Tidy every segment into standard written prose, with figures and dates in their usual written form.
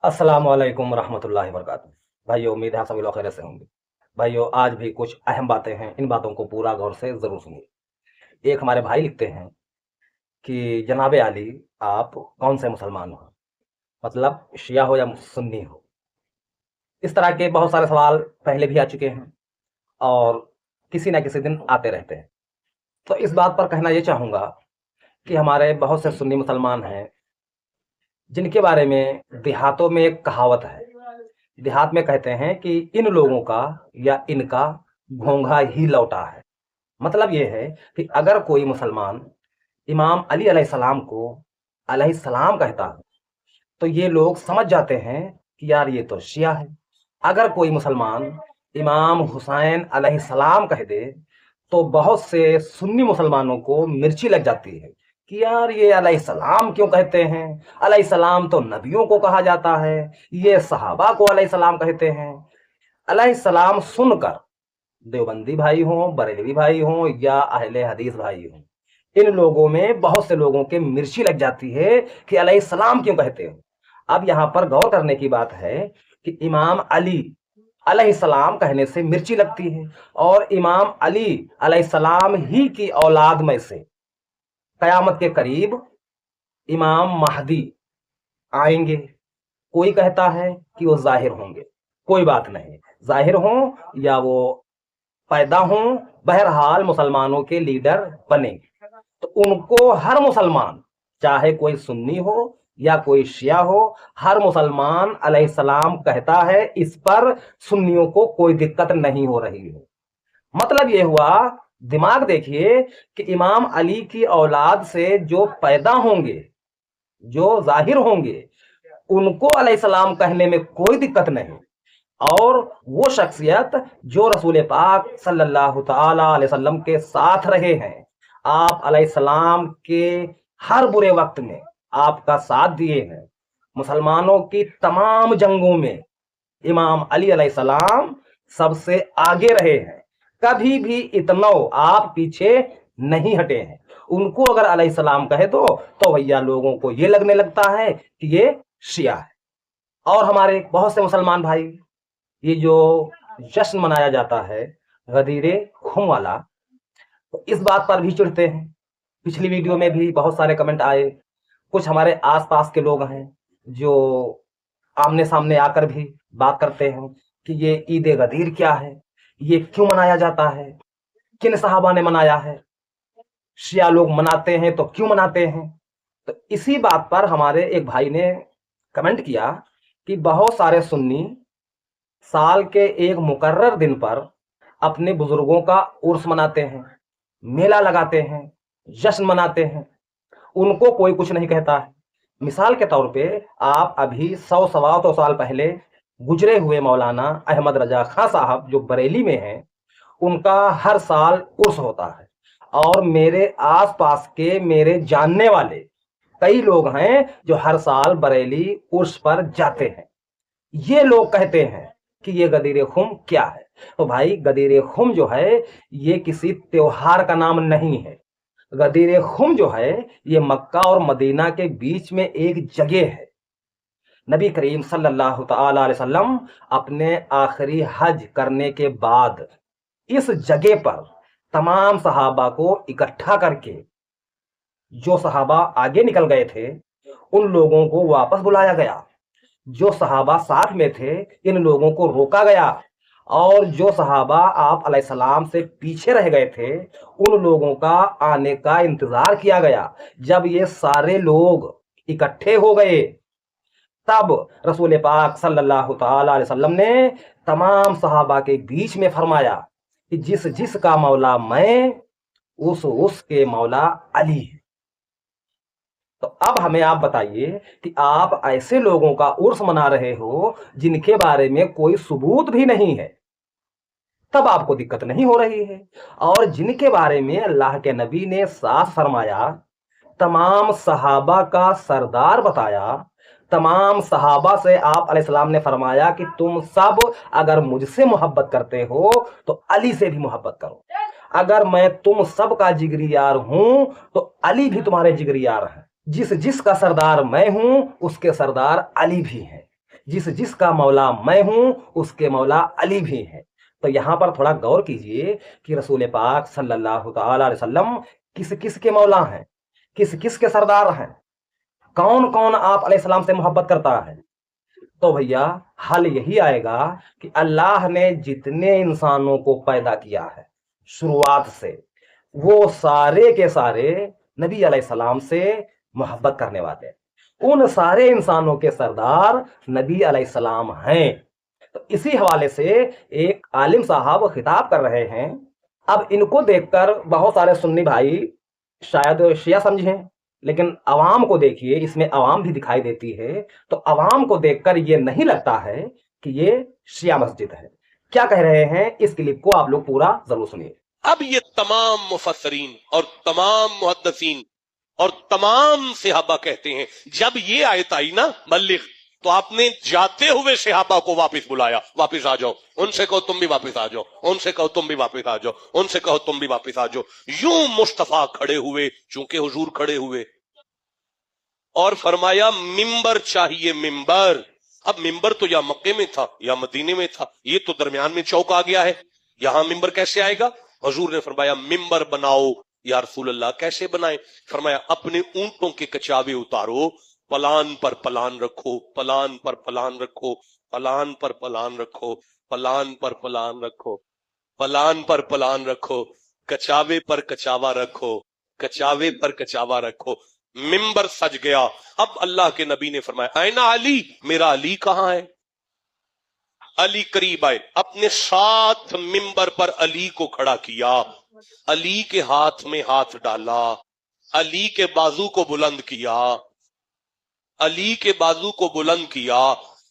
अस्सलाम वालेकुम रहमतुल्लाहि व बरकातहू। भाइयों, उम्मीद है सभी लोग खैरियत से होंगे। भाइयों, आज भी कुछ अहम बातें हैं, इन बातों को पूरा गौर से ज़रूर सुनिए। एक हमारे भाई लिखते हैं कि जनाब आली, आप कौन से मुसलमान हो? मतलब शिया हो या सुन्नी हो? इस तरह के बहुत सारे सवाल पहले भी आ चुके हैं और किसी न किसी दिन आते रहते हैं। तो इस बात पर कहना ये चाहूँगा कि हमारे बहुत से सुन्नी मुसलमान हैं, जिनके बारे में देहातों में एक कहावत है। देहात में कहते हैं कि इन लोगों का या इनका घोंघा ही लौटा है। मतलब ये है कि अगर कोई मुसलमान इमाम अली अलैहिस्सलाम को अलैहिस्सलाम कहता है तो ये लोग समझ जाते हैं कि यार ये तो शिया है। अगर कोई मुसलमान इमाम हुसैन अलैहिस्सलाम कह दे तो बहुत से सुन्नी मुसलमानों को मिर्ची लग जाती है कि यार ये अलैहिस्सलाम क्यों कहते हैं? अलैहिस्सलाम तो नबियों को कहा जाता है, ये सहाबा को अलैहिस्सलाम कहते हैं। अलैहिस्सलाम सुनकर देवबंदी भाई हों, बरेलवी भाई हों या अहले हदीस भाई हों, इन लोगों में बहुत से लोगों के मिर्ची लग जाती है कि अलैहिस्सलाम क्यों कहते हो। अब यहाँ पर गौर करने की बात है कि इमाम अली अलैहिस्सलाम कहने से मिर्ची लगती है और इमाम अली अलैहिस्सलाम ही की औलाद में से कयामत के करीब इमाम महदी आएंगे। कोई कहता है कि वो जाहिर होंगे, कोई बात नहीं, जाहिर हों या वो पैदा हों, बहरहाल मुसलमानों के लीडर बनेंगे। तो उनको हर मुसलमान, चाहे कोई सुन्नी हो या कोई शिया हो, हर मुसलमान अलैहिस्सलाम कहता है। इस पर सुन्नियों को कोई दिक्कत नहीं हो रही है। मतलब ये हुआ, दिमाग देखिए कि इमाम अली की औलाद से जो पैदा होंगे, जो जाहिर होंगे, उनको अलैहिस्सलाम कहने में कोई दिक्कत नहीं। और वो शख्सियत जो रसूल पाक सल्लल्लाहु ताला अलैहि वसल्लम के साथ रहे हैं, आप अलैहिस्सलाम के हर बुरे वक्त में आपका साथ दिए हैं, मुसलमानों की तमाम जंगों में इमाम अली अलैहिस्सलाम सबसे आगे रहे हैं, कभी भी इतना आप पीछे नहीं हटे हैं। उनको अगर अलैहिस्सलाम कहे तो भैया लोगों को ये लगने लगता है कि ये शिया है। और हमारे बहुत से मुसलमान भाई, ये जो जश्न मनाया जाता है गदीरे खुम वाला, तो इस बात पर भी चिढ़ते हैं। पिछली वीडियो में भी बहुत सारे कमेंट आए। कुछ हमारे आसपास के लोग हैं जो आमने सामने आकर भी बात करते हैं कि ये ईद गदीर क्या है, ये क्यों मनाया जाता है, किन सहाबा ने मनाया है, शिया लोग मनाते हैं तो क्यों मनाते हैं। तो इसी बात पर हमारे एक भाई ने कमेंट किया कि बहुत सारे सुन्नी साल के एक मुकर्रर दिन पर अपने बुजुर्गों का उर्स मनाते हैं, मेला लगाते हैं, जश्न मनाते हैं, उनको कोई कुछ नहीं कहता है। मिसाल के तौर पे आप अभी 100 सवा 100 साल पहले गुजरे हुए मौलाना अहमद रजा खां साहब जो बरेली में हैं, उनका हर साल उर्स होता है। और मेरे आसपास के मेरे जानने वाले कई लोग हैं जो हर साल बरेली उर्स पर जाते हैं। ये लोग कहते हैं कि ये गदीर खुम क्या है। तो भाई, गदीर खुम जो है ये किसी त्योहार का नाम नहीं है। गदीर खुम जो है ये मक्का और मदीना के बीच में एक जगह है। नबी करीम सल्लल्लाहु ताला अलैहि वसल्लम अपने आखिरी हज करने के बाद इस जगह पर तमाम सहाबा को इकट्ठा करके, जो सहाबा आगे निकल गए थे उन लोगों को वापस बुलाया गया, जो सहाबा साथ में थे इन लोगों को रोका गया, और जो सहाबा आप अलैहिस्सलाम से पीछे रह गए थे उन लोगों का आने का इंतजार किया गया। जब ये सारे लोग इकट्ठे हो गए तब रसूल पाक सल्लल्लाहु ताला अलैहि वसल्लम ने तमाम सहाबा के बीच में फरमाया कि जिस जिस का मौला मैं, उसके मौला अली है। तो अब हमें आप बताइए कि आप ऐसे लोगों का उर्स मना रहे हो जिनके बारे में कोई सबूत भी नहीं है, तब आपको दिक्कत नहीं हो रही है। और जिनके बारे में अल्लाह के नबी ने साफ फरमाया, तमाम सहाबा का सरदार बताया, तमाम सहाबा से आप अलैहिस्सलाम ने फरमाया कि तुम सब अगर मुझसे मोहब्बत करते हो तो अली से भी मोहब्बत करो। अगर मैं तुम सब का जिगरी यार हूं तो अली भी तुम्हारे जिगरी यार है। जिस जिस का सरदार मैं हूं उसके सरदार अली भी हैं। जिस जिसका मौला मैं हूं उसके मौला अली भी है। तो यहाँ पर थोड़ा गौर कीजिए कि रसूल पाक सल्लल्लाहु ताला अलैहि वसल्लम किस किस के मौला हैं, किस किस के सरदार हैं, कौन कौन आप अलैहिस्सलाम से मोहब्बत करता है। तो भैया हल यही आएगा कि अल्लाह ने जितने इंसानों को पैदा किया है शुरुआत से, वो सारे के सारे नबी अलैहिस्सलाम से मोहब्बत करने वाले, उन सारे इंसानों के सरदार नबी अलैहिस्सलाम हैं। तो इसी हवाले से एक आलिम साहब खिताब कर रहे हैं। अब इनको देखकर बहुत सारे सुन्नी भाई शायद शिया समझें, लेकिन अवाम को देखिए, इसमें अवाम भी दिखाई देती है। तो अवाम को देखकर ये नहीं लगता है कि ये शिया मस्जिद है। क्या कह रहे हैं इस क्लिप को आप लोग पूरा जरूर सुनिए। अब ये तमाम मुफस्सरीन और तमाम मुहद्दिसीन और तमाम सहाबा कहते हैं, जब ये आयत आई ना बल्लिग, तो आपने जाते हुए सहाबा को वापस बुलाया, वापस आ जाओ, उनसे कहो तुम भी वापस आ जाओ, उनसे कहो तुम भी वापस आ जाओ, उनसे कहो तुम भी वापस आ जाओ। यूं मुस्तफा खड़े हुए, चूंकि हुजूर खड़े हुए, और फरमाया मिंबर चाहिए, मिंबर। अब मिंबर तो या मक्के में था या मदीने में था, ये तो दरमियान में चौक आ गया है, यहां मिंबर कैसे आएगा? हुजूर ने फरमाया मिंबर बनाओ। या रसूल अल्लाह कैसे बनाए? फरमाया अपने ऊंटों के कचावे उतारो, पलान पर पलान रखो, पलान पर पलान रखो, पलान पर पलान रखो, पलान पर पलान रखो, पलान पर पलान रखो, कचावे पर कचावा रखो, कचावे पर कचावा रखो, मिंबर सज गया। अब अल्लाह के नबी ने फरमाया ऐना अली, मेरा अली कहां है? अली करीब आए, अपने साथ मिंबर पर अली को खड़ा किया, अली के हाथ में हाथ डाला, अली के बाजू को बुलंद किया, अली के बाजू को बुलंद किया।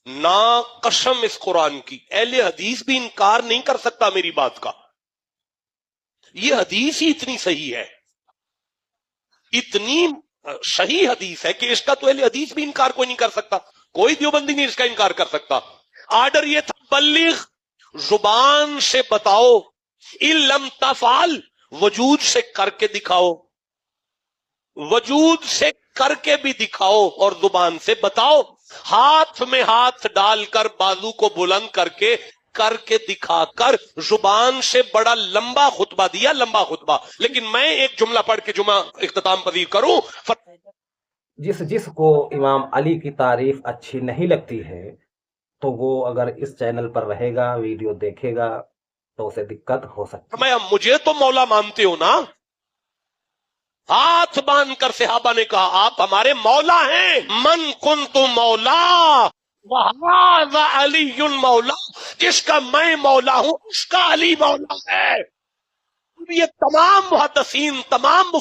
ना कसम इस कुरान की, अहले हदीस भी इनकार नहीं कर सकता मेरी बात का। ये हदीस ही इतनी सही है, इतनी सही हदीस है कि इसका तो अहले हदीस भी इनकार कोई नहीं कर सकता, कोई देवबंदी नहीं इसका इनकार कर सकता। आर्डर ये था बल्लिग, जुबान से बताओ, इल्लम तफाल, वजूद से करके दिखाओ, वजूद से करके भी दिखाओ और जुबान से बताओ। हाथ में हाथ डालकर बाजू को बुलंद करके करके दिखाकर जुबान से बड़ा लंबा खुतबा दिया, लंबा खुतबा। लेकिन मैं एक जुमला पढ़ के जुमा इख्तिताम पजीर करूं। जिस जिसको इमाम अली की तारीफ अच्छी नहीं लगती है, तो वो अगर इस चैनल पर रहेगा, वीडियो देखेगा, तो उसे दिक्कत हो सकती है। मैं मुझे तो मौला मानते हो ना? हाथ बांध कर सहाबा ने कहा आप हमारे मौला हैं। मन कुन्तु मौला वहाज़ा अलीयुन मौला, जिसका मैं मौला हूं उसका अली मौला है। ये तमाम मुहद्दिसीन, तमाम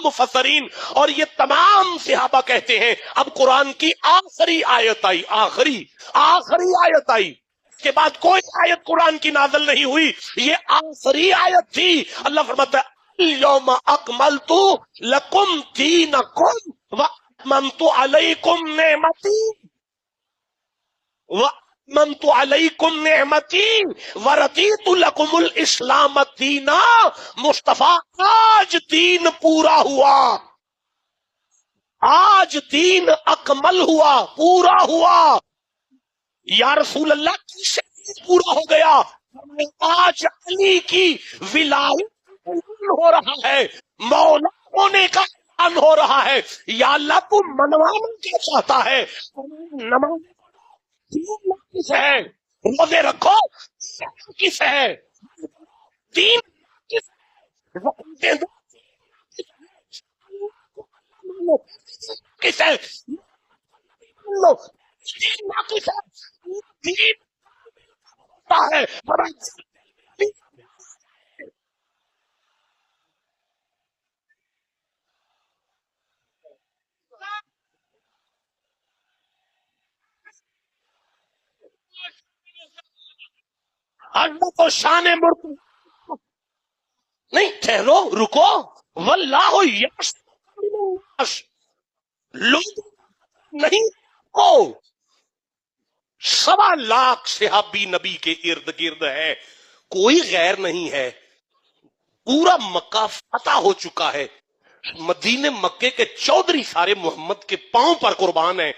मुफस्सरीन और ये तमाम सहाबा कहते हैं। अब कुरान की आखिरी आयत आई, आखिरी आयत आई, के बाद कोई आयत कुरान की नाज़िल नहीं हुई, ये आखिरी आयत थी। अल्लाह फरमाता है यौमा अकमलतु लकुम दीनकुम व अतममतु अलैकुम नेमती व अतममतु अलैकुम नेमती व रदीतु लकुमुल इस्लाम दीना। मुस्तफा आज दीन पूरा हुआ, आज दीन अकमल हुआ, पूरा हुआ। या रसूल अल्लाह कैसे पूरा हो गया? आज अली की विलायत हो रहा है, मौला होने का ऐलान हो रहा है। या अल्लाह तू मनवाना क्या चाहता है? नमाज किस है, रोजे रखो किस है, दीन किस किस है, लो दीन किस है, दीन है। अल्लाह तो शान मुर्तज़ा नहीं, ठहरो, रुको। वल्लाहु यश लोग नहीं को 1.25 सहाबी नबी के इर्द गिर्द है, कोई गैर नहीं है। पूरा मक्का फतह हो चुका है, मदीने मक्के के चौधरी सारे मोहम्मद के पांव पर कुर्बान है।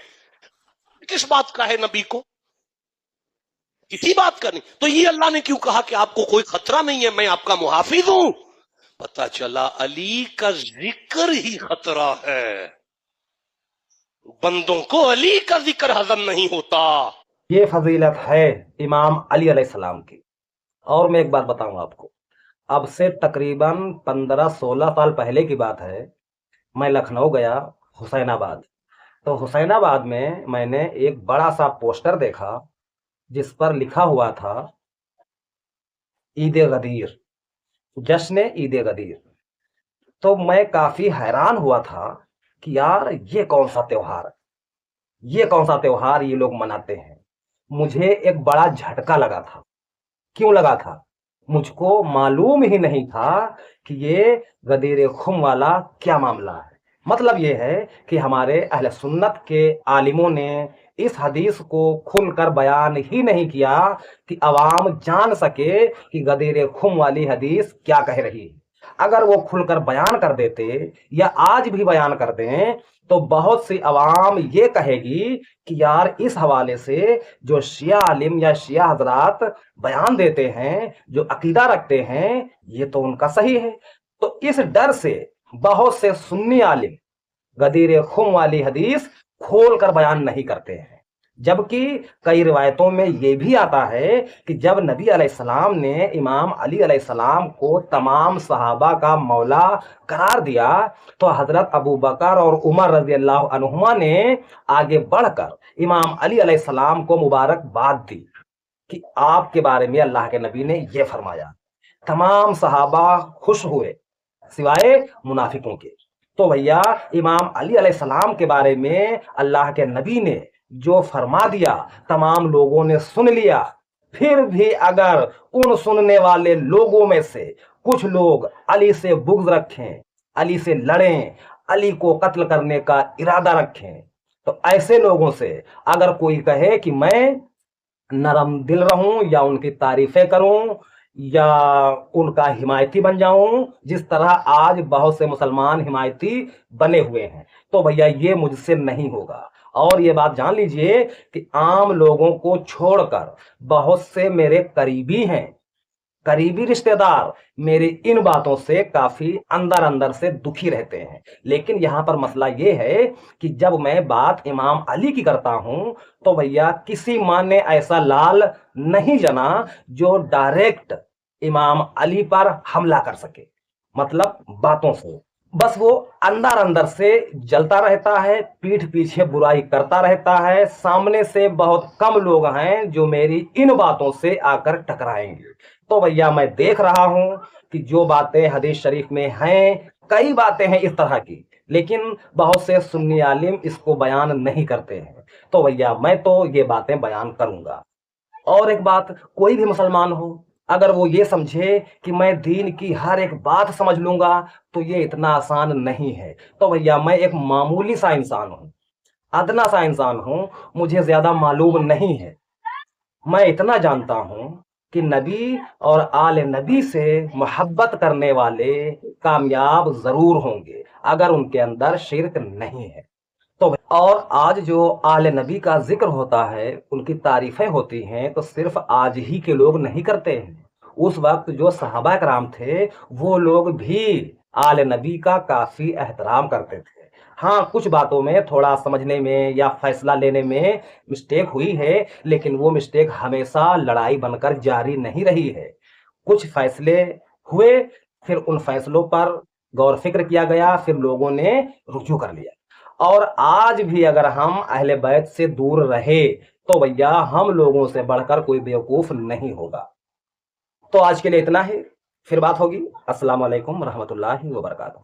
किस बात का है नबी को? किसी बात का नहीं। तो ये अल्लाह ने क्यों कहा कि आपको कोई खतरा नहीं है, मैं आपका मुहाफिज हूं? पता चला अली का जिक्र ही खतरा है। बंदों को अली का जिक्र हजम नहीं होता। ये फजीलत है इमाम अली अलैहिस्सलाम की। और मैं एक बात बताऊं आपको, अब से तकरीबन 15-16 साल पहले की बात है। मैं लखनऊ गया, हुसैनाबाद। तो हुसैनाबाद में मैंने एक बड़ा सा पोस्टर देखा जिस पर लिखा हुआ था ईद गदीर, जश्न ईद गदीर। तो मैं काफी हैरान हुआ था कि यार ये कौन सा त्योहार, ये कौन सा त्योहार ये लोग मनाते हैं। मुझे एक बड़ा झटका लगा था। क्यों लगा था? मुझको मालूम ही नहीं था कि ये गदीर खुम वाला क्या मामला है। मतलब ये है कि हमारे अहले सुन्नत के आलिमों ने इस हदीस को खुलकर बयान ही नहीं किया कि अवाम जान सके कि गदीर खुम वाली हदीस क्या कह रही है। अगर वो खुलकर बयान कर देते या आज भी बयान कर दें तो बहुत सी अवाम ये कहेगी कि यार इस हवाले से जो शिया आलिम या शिया हजरात बयान देते हैं, जो अकीदा रखते हैं, ये तो उनका सही है। तो इस डर से बहुत से सुन्नी आलिम गदीर खुम वाली हदीस खोल कर बयान नहीं करते हैं। जबकि कई रिवायतों में यह भी आता है कि जब नबी अलैहिस्सलाम ने इमाम अली अलैहिस्सलाम को तमाम सहाबा का मौला करार दिया तो हजरत अबू बकर और उमर रजी अल्लाह अन्हुमा ने आगे बढ़कर इमाम अली अलैहिस्सलाम को मुबारकबाद दी कि आपके बारे में अल्लाह के नबी ने यह फरमाया। तमाम सहाबा खुश हुए सिवाय मुनाफिकों के। तो भैया इमाम अली अलैहिस्सलाम के बारे में अल्लाह के नबी ने जो फरमा दिया तमाम लोगों ने सुन लिया। फिर भी अगर उन सुनने वाले लोगों में से कुछ लोग अली से बुग़्ज़ रखें, अली से लड़ें, अली को कत्ल करने का इरादा रखें, तो ऐसे लोगों से अगर कोई कहे कि मैं नरम दिल रहूं या उनकी तारीफें करूं या उनका हिमायती बन जाऊं, जिस तरह आज बहुत से मुसलमान हिमायती बने हुए हैं, तो भैया ये मुझसे नहीं होगा। और ये बात जान लीजिए कि आम लोगों को छोड़कर बहुत से मेरे करीबी हैं, करीबी रिश्तेदार मेरी इन बातों से काफी अंदर अंदर से दुखी रहते हैं। लेकिन यहां पर मसला ये है कि जब मैं बात इमाम अली की करता हूं तो भैया किसी मां ने ऐसा लाल नहीं जना जो डायरेक्ट इमाम अली पर हमला कर सके, मतलब बातों से। बस वो अंदर अंदर से जलता रहता है, पीठ पीछे बुराई करता रहता है। सामने से बहुत कम लोग हैं जो मेरी इन बातों से आकर टकराएंगे। तो भैया मैं देख रहा हूं कि जो बातें हदीस शरीफ में हैं, कई बातें हैं इस तरह की, लेकिन बहुत से सुन्नी आलिम इसको बयान नहीं करते हैं। तो भैया मैं तो ये बातें बयान करूंगा। और एक बात, कोई भी मुसलमान हो अगर वो ये समझे कि मैं दीन की हर एक बात समझ लूंगा तो ये इतना आसान नहीं है। तो भैया मैं एक मामूली सा इंसान हूं, अदना सा इंसान हूं, मुझे ज्यादा मालूम नहीं है। मैं इतना जानता हूं कि नबी और आले नबी से मोहब्बत करने वाले कामयाब जरूर होंगे अगर उनके अंदर शिर्क नहीं है। तो और आज जो आले नबी का जिक्र होता है, उनकी तारीफें होती हैं, तो सिर्फ आज ही के लोग नहीं करते हैं। उस वक्त जो सहाबा कराम थे वो लोग भी आले नबी का काफी एहतराम करते थे। हाँ, कुछ बातों में थोड़ा समझने में या फैसला लेने में मिस्टेक हुई है, लेकिन वो मिस्टेक हमेशा लड़ाई बनकर जारी नहीं रही है। कुछ फैसले हुए, फिर उन फैसलों पर गौर फिक्र किया गया, फिर लोगों ने रुजू कर लिया। और आज भी अगर हम अहले बैत से दूर रहे तो भैया हम लोगों से बढ़कर कोई बेवकूफ नहीं होगा। तो आज के लिए इतना ही, फिर बात होगी। अस्सलाम वालेकुम रहमतुल्लाहि व बरकातहू।